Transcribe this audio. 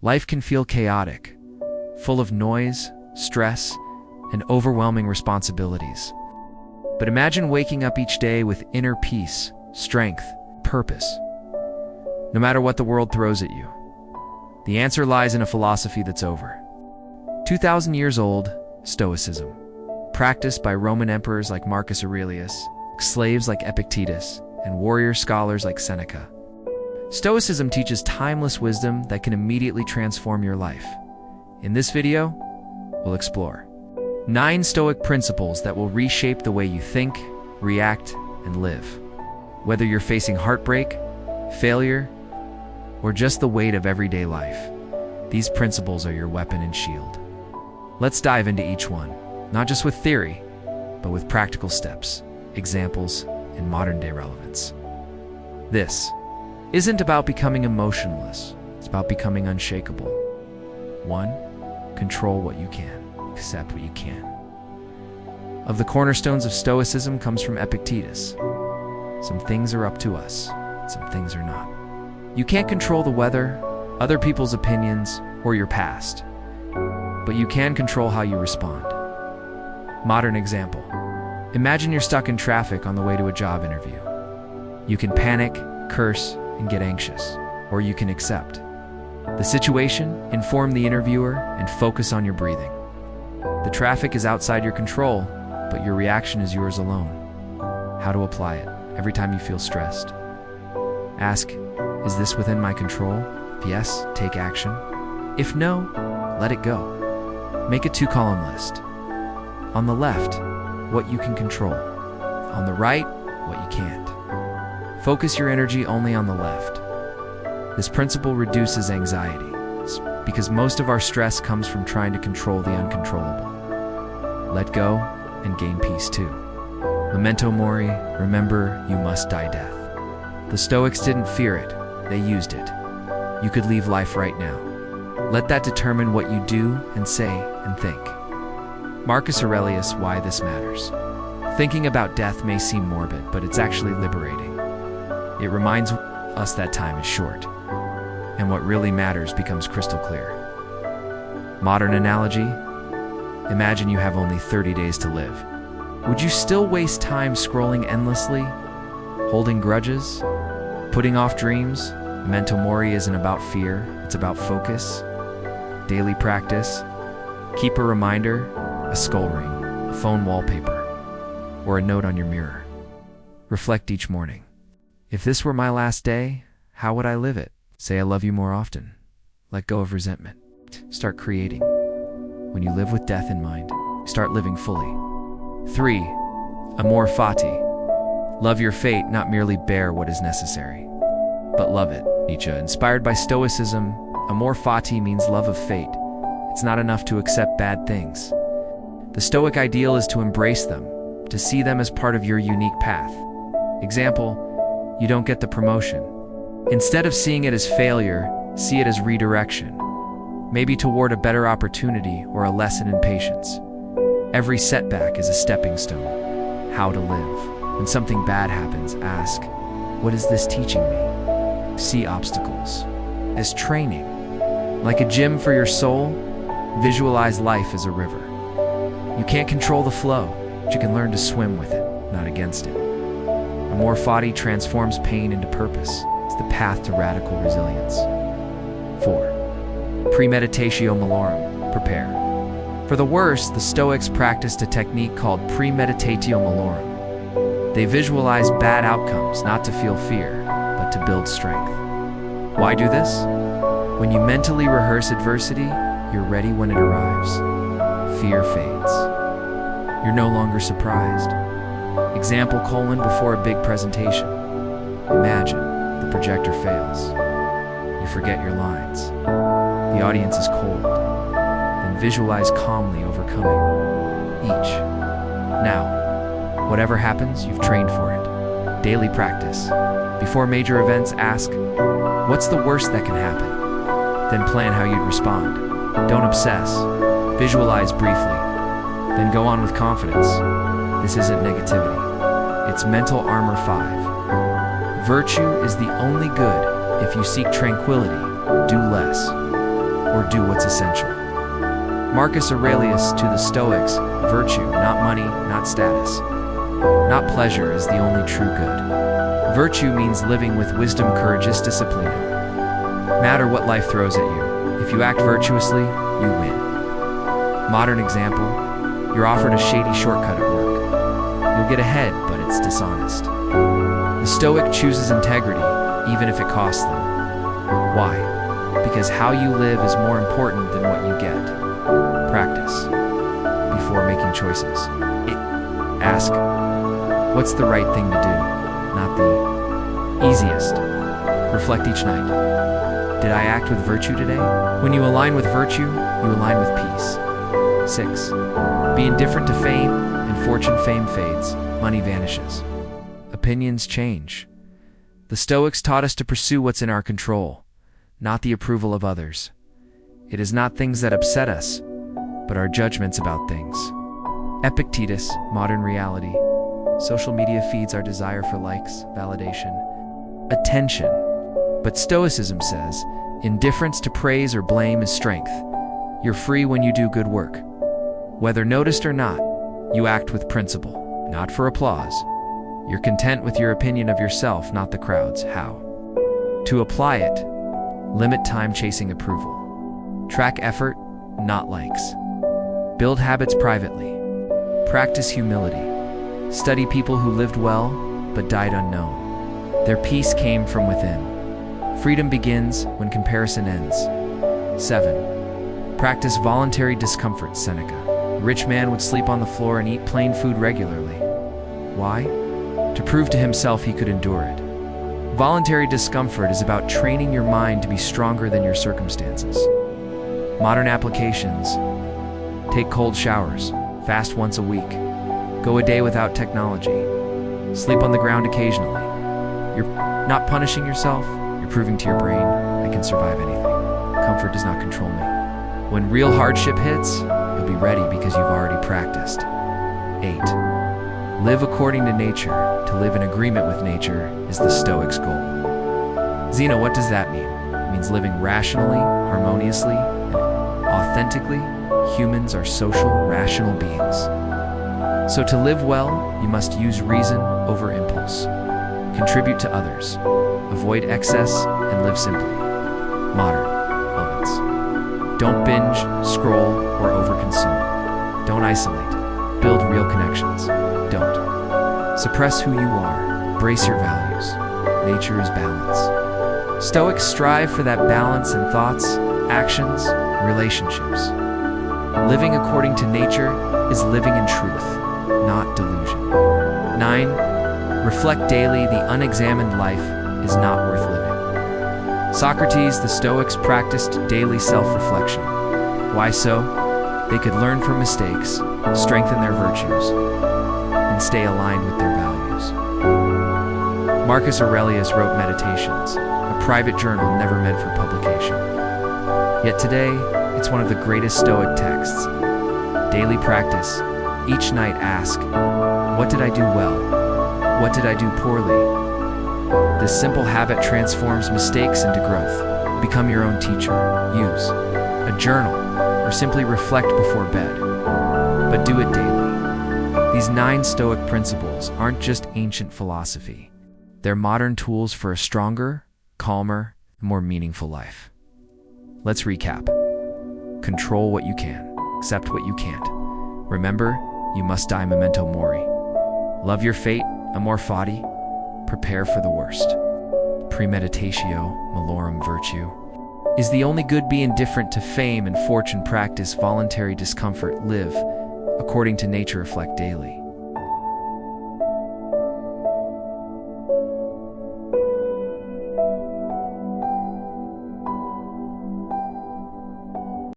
Life can feel chaotic, full of noise, stress, and overwhelming responsibilities. But imagine waking up each day with inner peace, strength, purpose. No matter what the world throws at you, the answer lies in a philosophy that's over 2,000 years old, Stoicism, practiced by Roman emperors like Marcus Aurelius, slaves like Epictetus, and warrior scholars like Seneca. Stoicism teaches timeless wisdom that can immediately transform your life. In this video, we'll explore 9 Stoic principles that will reshape the way you think, react, and live. Whether you're facing heartbreak, failure, or just the weight of everyday life, these principles are your weapon and shield. Let's dive into each one, not just with theory, but with practical steps, examples, and modern-day relevance. This isn't about becoming emotionless, it's about becoming unshakable. 1. Control what you can, accept what you can. Of the cornerstones of Stoicism comes from Epictetus. Some things are up to us, some things are not. You can't control the weather, other people's opinions, or your past, but you can control how you respond. Modern example. Imagine you're stuck in traffic on the way to a job interview. You can panic, curse, and get anxious, or you can accept the situation, inform the interviewer, and focus on your breathing. The traffic is outside your control, but your reaction is yours alone. How to apply it every time you feel stressed. Ask, is this within my control? If yes, take action. If no, let it go. Make a 2-column list. On the left, what you can control. On the right, what you can't. Focus your energy only on the left. This principle reduces anxiety, because most of our stress comes from trying to control the uncontrollable. Let go and gain peace too. Memento mori, remember you must die death. The Stoics didn't fear it, they used it. You could leave life right now. Let that determine what you do and say and think. Marcus Aurelius, why this matters. Thinking about death may seem morbid, but it's actually liberating. It reminds us that time is short, and what really matters becomes crystal clear. Modern analogy, imagine you have only 30 days to live. Would you still waste time scrolling endlessly, holding grudges, putting off dreams? Memento mori isn't about fear, it's about focus, daily practice. Keep a reminder, a skull ring, a phone wallpaper, or a note on your mirror. Reflect each morning. If this were my last day, how would I live it? Say I love you more often. Let go of resentment. Start creating. When you live with death in mind, start living fully. 3. Amor fati. Love your fate, not merely bear what is necessary, but love it. Nietzsche, inspired by Stoicism, amor fati means love of fate. It's not enough to accept bad things. The Stoic ideal is to embrace them, to see them as part of your unique path. Example, you don't get the promotion. Instead of seeing it as failure, see it as redirection, maybe toward a better opportunity or a lesson in patience. Every setback is a stepping stone. How to live. When something bad happens, ask, what is this teaching me? See obstacles as training. Like a gym for your soul, visualize life as a river. You can't control the flow, but you can learn to swim with it, not against it. Amor fati transforms pain into purpose. It's the path to radical resilience. 4. Premeditatio malorum, prepare. For the worst, the Stoics practiced a technique called premeditatio malorum. They visualize bad outcomes not to feel fear, but to build strength. Why do this? When you mentally rehearse adversity, you're ready when it arrives. Fear fades. You're no longer surprised. Example, before a big presentation. Imagine the projector fails. You forget your lines. The audience is cold. Then visualize calmly overcoming each. Now, whatever happens, you've trained for it. Daily practice. Before major events, ask, what's the worst that can happen? Then plan how you'd respond. Don't obsess. Visualize briefly. Then go on with confidence. This isn't negativity. It's mental armor 5. Virtue is the only good. If you seek tranquility, do less. or do what's essential. Marcus Aurelius to the Stoics, virtue, not money, not status, not pleasure is the only true good. Virtue means living with wisdom, courageous discipline. Matter what life throws at you, if you act virtuously, you win. Modern example, you're offered a shady shortcut at work. You'll get ahead, but it's dishonest. The Stoic chooses integrity, even if it costs them. Why? Because how you live is more important than what you get. Practice before making choices. Ask, what's the right thing to do, not the easiest. Reflect each night. Did I act with virtue today? When you align with virtue, you align with peace. 6. Be indifferent to fame and fortune. Fame fades, money vanishes. Opinions change. The Stoics taught us to pursue what's in our control, not the approval of others. It is not things that upset us, but our judgments about things. Epictetus, modern reality. Social media feeds our desire for likes, validation, attention. But Stoicism says, indifference to praise or blame is strength. You're free when you do good work. Whether noticed or not, you act with principle, not for applause. You're content with your opinion of yourself, not the crowd's. How? To apply it, limit time chasing approval. Track effort, not likes. Build habits privately. Practice humility. Study people who lived well, but died unknown. Their peace came from within. Freedom begins when comparison ends. 7. Practice voluntary discomfort. Seneca. A rich man would sleep on the floor and eat plain food regularly. Why? To prove to himself he could endure it. Voluntary discomfort is about training your mind to be stronger than your circumstances. Modern applications. Take cold showers. Fast once a week. Go a day without technology. Sleep on the ground occasionally. You're not punishing yourself. You're proving to your brain, I can survive anything. Comfort does not control me. When real hardship hits, you'll be ready because you've already practiced. 8. Live according to nature. To live in agreement with nature is the Stoics' goal. Zeno, what does that mean? It means living rationally, harmoniously, and authentically. Humans are social, rational beings. So to live well, you must use reason over impulse. Contribute to others. Avoid excess and live simply. Modern elements. Don't binge, scroll, or overconsume. Don't isolate. Build real connections. Don't suppress who you are. Embrace your values. Nature is balance. Stoics strive for that balance in thoughts, actions, relationships. Living according to nature is living in truth, not delusion. 9. Reflect daily. The unexamined life is not worth living. Socrates, the Stoics practiced daily self-reflection. Why so? They could learn from mistakes, strengthen their virtues, and stay aligned with their values. Marcus Aurelius wrote Meditations, a private journal never meant for publication. Yet today, it's one of the greatest Stoic texts. Daily practice. Each night ask, what did I do well? What did I do poorly? This simple habit transforms mistakes into growth. Become your own teacher. Use a journal or simply reflect before bed. But do it daily. These 9 Stoic principles aren't just ancient philosophy. They're modern tools for a stronger, calmer, and more meaningful life. Let's recap. Control what you can. Accept what you can't. Remember, you must die memento mori. Love your fate, amor fati. Prepare for the worst. Premeditatio malorum virtue. Is the only good. Be indifferent to fame and fortune. Practice voluntary discomfort. Live according to nature. Reflect daily.